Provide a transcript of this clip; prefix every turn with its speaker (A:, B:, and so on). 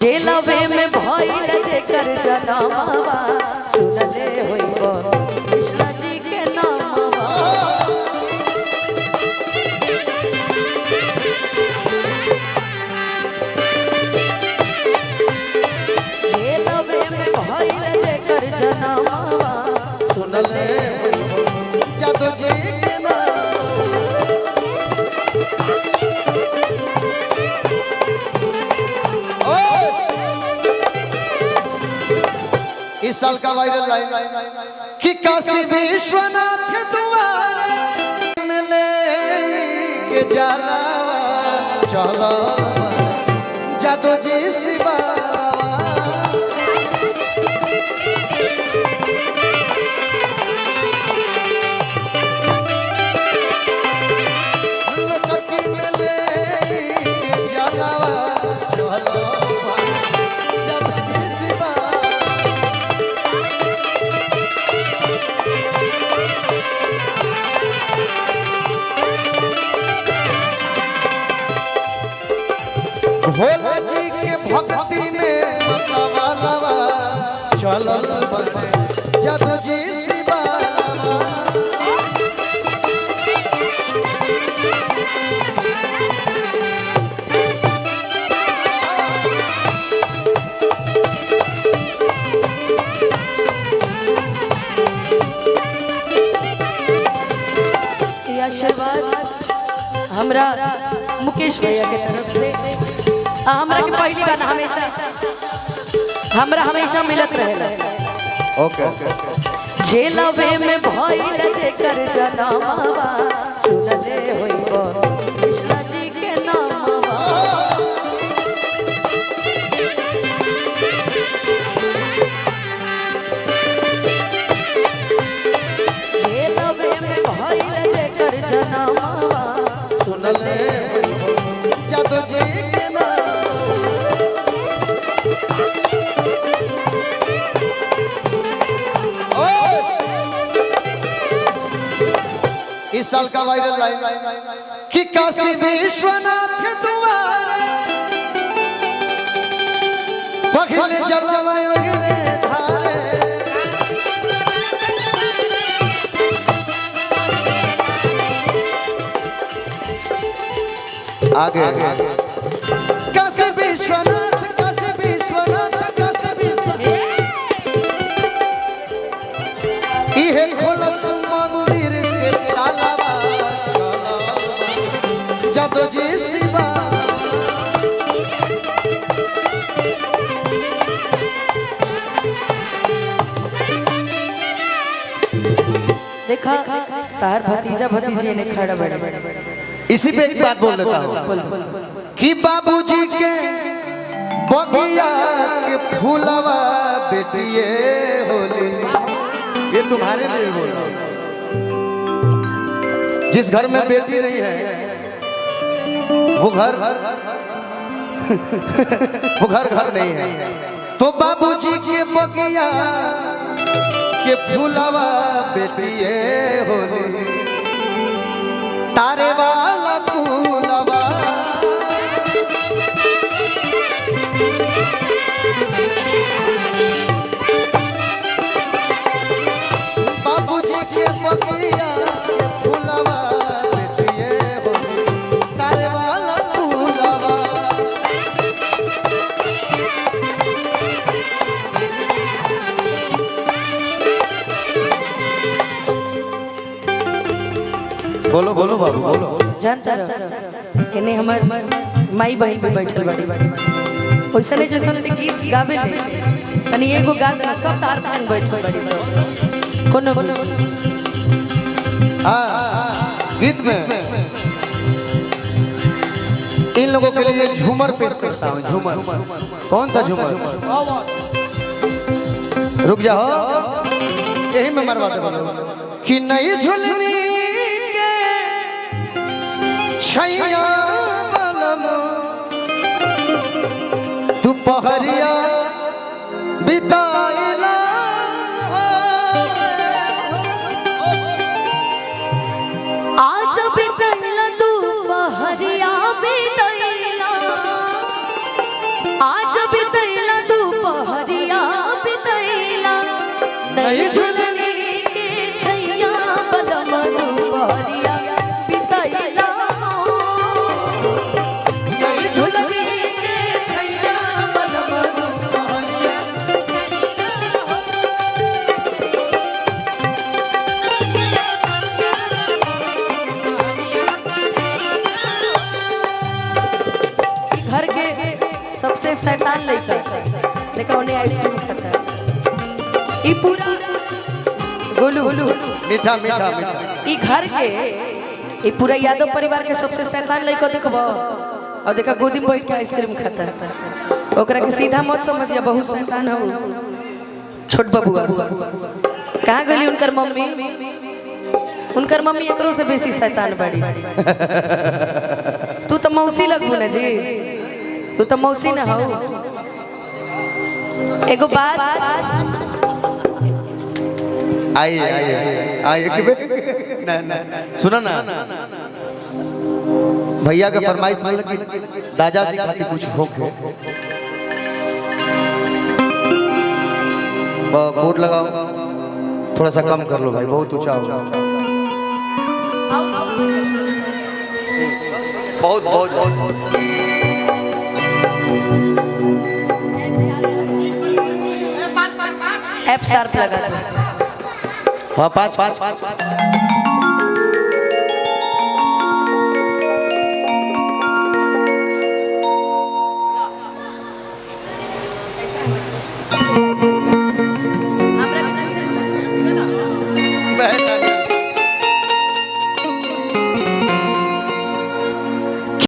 A: जेलवे में भइल जेकर जनमवा सुनले होइबो कृष्ण जी के नामवा। जेलवे में भइल जेकर जनमवा सुनले होइबो जादू जी के नाम। इस साल का वायरल लाइन कि काशी विश्वनाथ के द्वारे में लेके जाला चलो जादू जी शिवा। भोला जी के भक्ति में मतवालवा चलल बने जादू जी शिवालवा। आशीर्वाद हमरा मुकेश भैया के तरफ से हमरा के पहली बार हमेशा मिलत रहेला।
B: ओके
A: जेलवे में भइल जेकर जनमवा सुनले होइबो कृष्ण जी के नामवा। जेलवे में भइल जेकर जनमवा सुनले होइबो जादू जी के नाम। इस साल का वायरल लाइन कि काशी विश्वनाथ के द्वारे पखले जलवा वगैरह धारे। आगे काशी विश्वनाथ काशी विश्वनाथ काशी विश्वनाथ इहे खोलस मंदिर के तालाबा जादू जी शिवा। देखा तार भतीजा भतीजी ने खड़ा बैठा।
B: इसी पे एक बात बोल देता हूँ कि बाबूजी के बगिया के फूलवा बेटिए होली। ये तुम्हारे लिए बोल रहा हूँ। जिस घर में बेटी नहीं है वो घर नहीं है। तो बाबूजी के बगिया के फूलवा बेटिए होली तारे वाला फूलवा। बाबूजी के बगिया के फूलवा बेटिए होली तारे वाला फूलवा। बोलो बोलो बाबू बोलो।
A: जानता रहो कि हमार माई बहन भी बैठल बड़ी वैसे जैसे गीत गावे तनी एगो गा देना सब तार बहन बैठल बड़ी कोनो
B: गीत में इन लोगों के लिए झूमर पेश करता हूँ। झूमर कौन सा झूमर? रुक जाओ यही में मरवा दे कि नहीं झुलनी छैया बलम तू पहरिया बिताइला
A: आज बिताइला तू पहरिया बिताइला आज बिताइला शैतान लड़का लेकिन उन्हें आइसक्रीम खाता है। ई पूरा गोलू
B: मीठा मीठा मीठा
A: ई घर के ई पूरा यादव परिवार के सबसे शैतान लड़का देखबो और देखा गोदी में बैठ के आइसक्रीम खाता है। ओकरा के सीधा मत समझिया बहुत शैतान हो। छोट बबुआ कहाँ गली उनकर मम्मी एकरो से बेसी शैतान बड़ी। तू तो मौसी लगू ना जी, तू तो मौसी ना हो। एगो बात
B: आई ना सुना ना भैया का फरमाइश मतलब कि दादाजी खातिर कुछ होके कोट लगाओ, थोड़ा सा कम कर लो भाई, बहुत ऊंचा हो। बहुत बहुत बहुत
A: एफ शार्प लगा दो।
B: हाँ 5 5